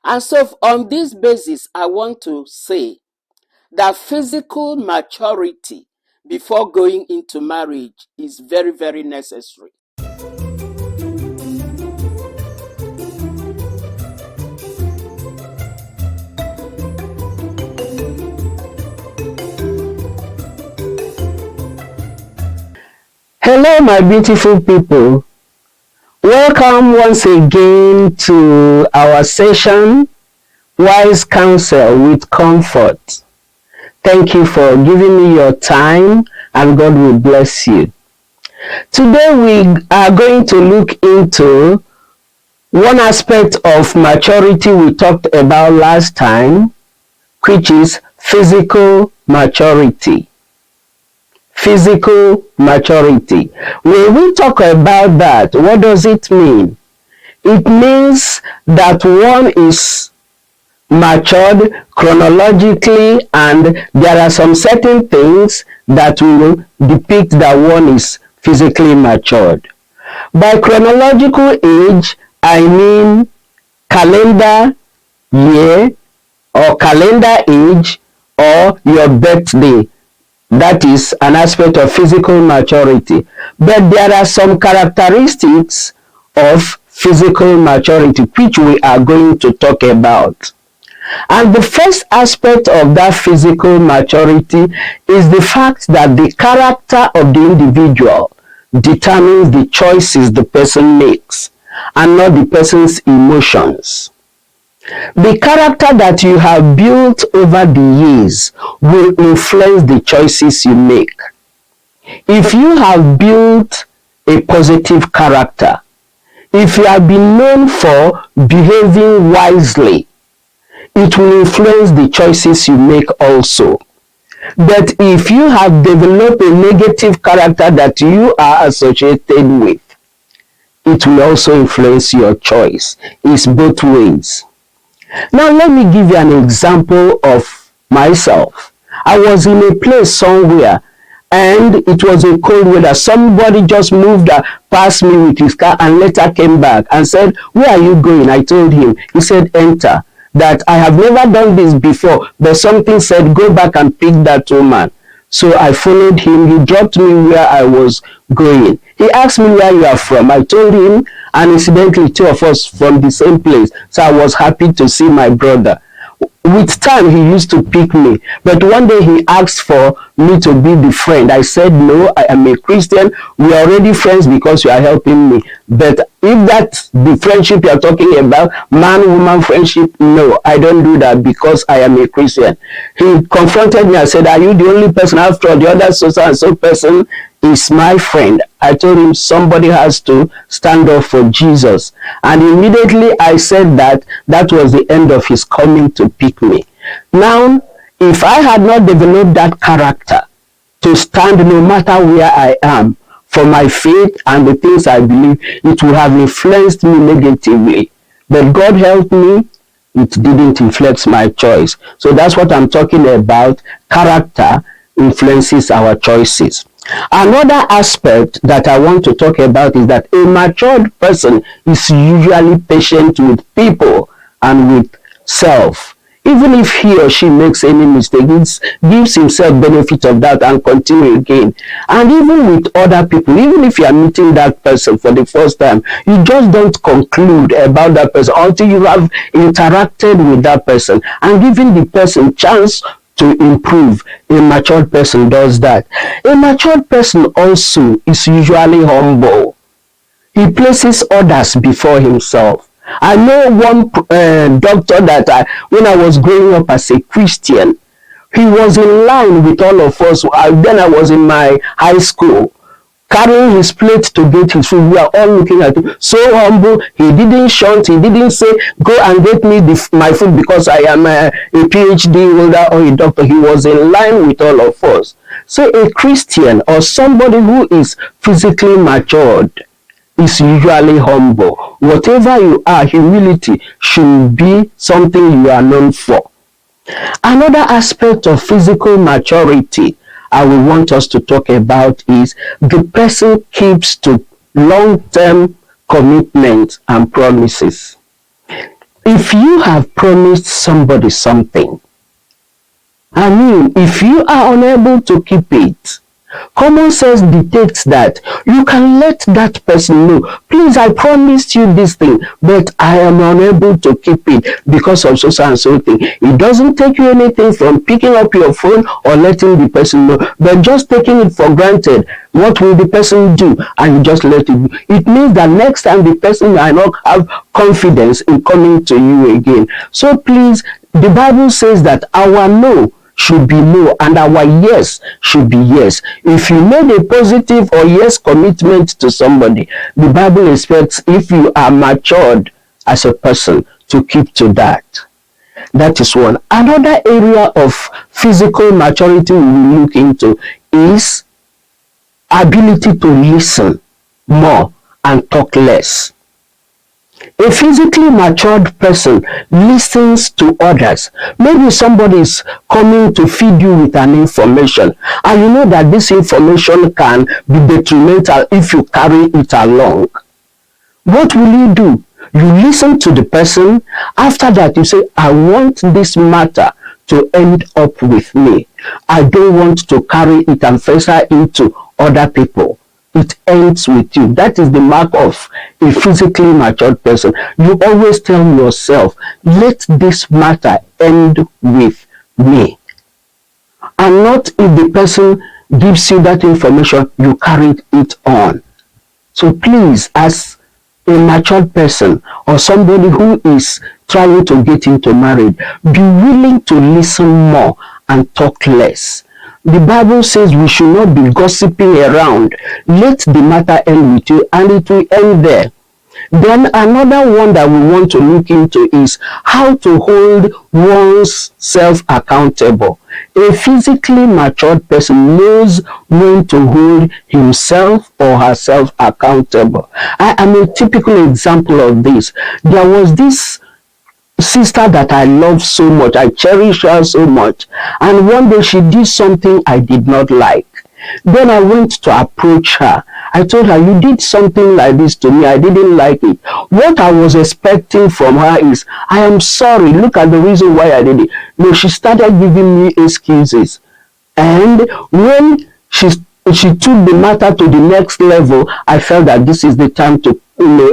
And so on this basis, I want to say that physical maturity before going into marriage is very, very necessary. Hello, my beautiful people. Welcome once again to our session, Wise Counsel with Comfort. Thank you for giving me your time, and God will bless you. Today we are going to look into one aspect of maturity we talked about last time, which is physical maturity. Physical maturity. When we talk about that, what does it mean? It means that one is matured chronologically, and there are some certain things that will depict that one is physically matured. By chronological age, I mean calendar year or calendar age or your birthday. That is an aspect of physical maturity. But there are some characteristics of physical maturity which we are going to talk about. And the first aspect of that physical maturity is the fact that the character of the individual determines the choices the person makes and not the person's emotions. The character that you have built over the years will influence the choices you make. If you have built a positive character, if you have been known for behaving wisely, it will influence the choices you make also. But if you have developed a negative character that you are associated with, it will also influence your choice. It's both ways. Now let me give you an example of myself. I was in a place somewhere and it was a cold weather. Somebody just moved past me with his car and later came back and said, "Where are you going?" I told him. He said, "Enter." That I have never done this before, but something said, "Go back and pick that woman." So I followed him. He dropped me where I was going. He asked me where you are from. I told him, and incidentally, two of us from the same place. So I was happy to see my brother. With time, he used to pick me. But one day he asked for me to be the friend. I said, "No, I am a Christian. We are already friends because you are helping me. But if that's the friendship you are talking about, man-woman friendship, no, I don't do that because I am a Christian." He confronted me and said, "Are you the only person after all? The other so-and-so person is my friend." I told him somebody has to stand up for Jesus. And immediately I said that was the end of his coming to pick me. Now, if I had not developed that character to stand no matter where I am for my faith and the things I believe, it would have influenced me negatively. But God helped me. It didn't influence my choice. So that's what I'm talking about. Character influences our choices. Another aspect that I want to talk about is that a matured person is usually patient with people and with self. Even if he or she makes any mistake, it gives himself benefit of that and continue again. And even with other people, even if you are meeting that person for the first time, you just don't conclude about that person until you have interacted with that person and given the person chance to improve. A matured person does that. A matured person also is usually humble. He places others before himself. I know one doctor that when I was growing up as a Christian, he was in line with all of us. Then I was in my high school, carrying his plate to get his food. We are all looking at him. So humble. He didn't shunt. He didn't say, "Go and get me my food because I am a PhD holder or a doctor." He was in line with all of us. So a Christian or somebody who is physically matured is usually humble. Whatever you are, humility should be something you are known for. Another aspect of physical maturity I will want us to talk about is the person keeps to long-term commitments and promises. If you have promised somebody something, I mean, if you are unable to keep it, common sense dictates that you can let that person know, please, I promised you this thing, but I am unable to keep it because of so and so thing. It doesn't take you anything from picking up your phone or letting the person know, but just taking it for granted. What will the person do? And you just let it be. It means that next time the person might not have confidence in coming to you again. So please, the Bible says that our no should be no and our yes should be yes. If you made a positive or yes commitment to somebody, the Bible expects, if you are matured as a person, to keep to that. That is one. Another area of physical maturity we will look into is ability to listen more and talk less. A physically matured person listens to others. Maybe somebody is coming to feed you with an information, and you know that this information can be detrimental if you carry it along. What will you do? You listen to the person. After that, you say, I want this matter to end up with me. I don't want to carry it and fester into other people. It ends with you. That is the mark of a physically matured person. You always tell yourself, let this matter end with me. And not if the person gives you that information, you carry it on. So please, as a matured person or somebody who is trying to get into marriage, be willing to listen more and talk less. The Bible says we should not be gossiping around. Let the matter end with you, and it will end there. Then another one that we want to look into is how to hold one's self accountable. A physically matured person knows when to hold himself or herself accountable. I am a typical example of this. There was this sister that I love so much. I cherish her so much. And one day she did something I did not like. Then I went to approach her. I told her, you did something like this to me. I didn't like it. What I was expecting from her is, I am sorry. Look at the reason why I did it. No, she started giving me excuses. And when she took the matter to the next level, I felt that this is the time to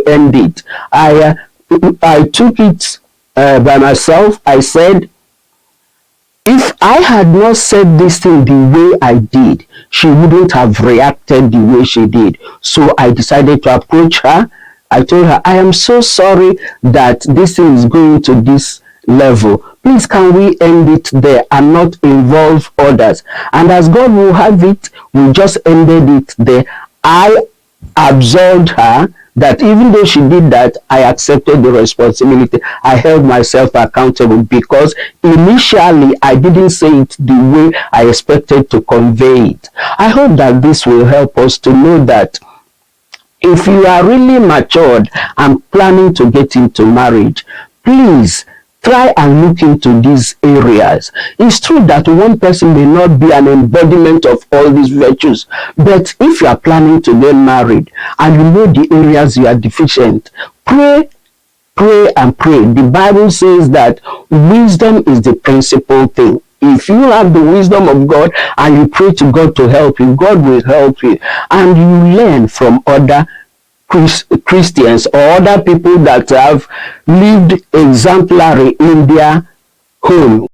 end it. I took it by myself. I said, if I had not said this thing the way I did, she wouldn't have reacted the way she did. So I decided to approach her. I told her, I am so sorry that this thing is going to this level. Please, can we end it there and not involve others? And as God will have it, we just ended it there. I absolved her that even though she did that, I accepted the responsibility. I held myself accountable because initially I didn't say it the way I expected to convey it. I hope that this will help us to know that if you are really matured and planning to get into marriage, please try and look into these areas. It's true that one person may not be an embodiment of all these virtues, but if you are planning to get married and you know the areas you are deficient, pray, and pray. The Bible says that wisdom is the principal thing. If you have the wisdom of God and you pray to God to help you, God will help you. And you learn from other Christians or other people that have lived exemplary in their home.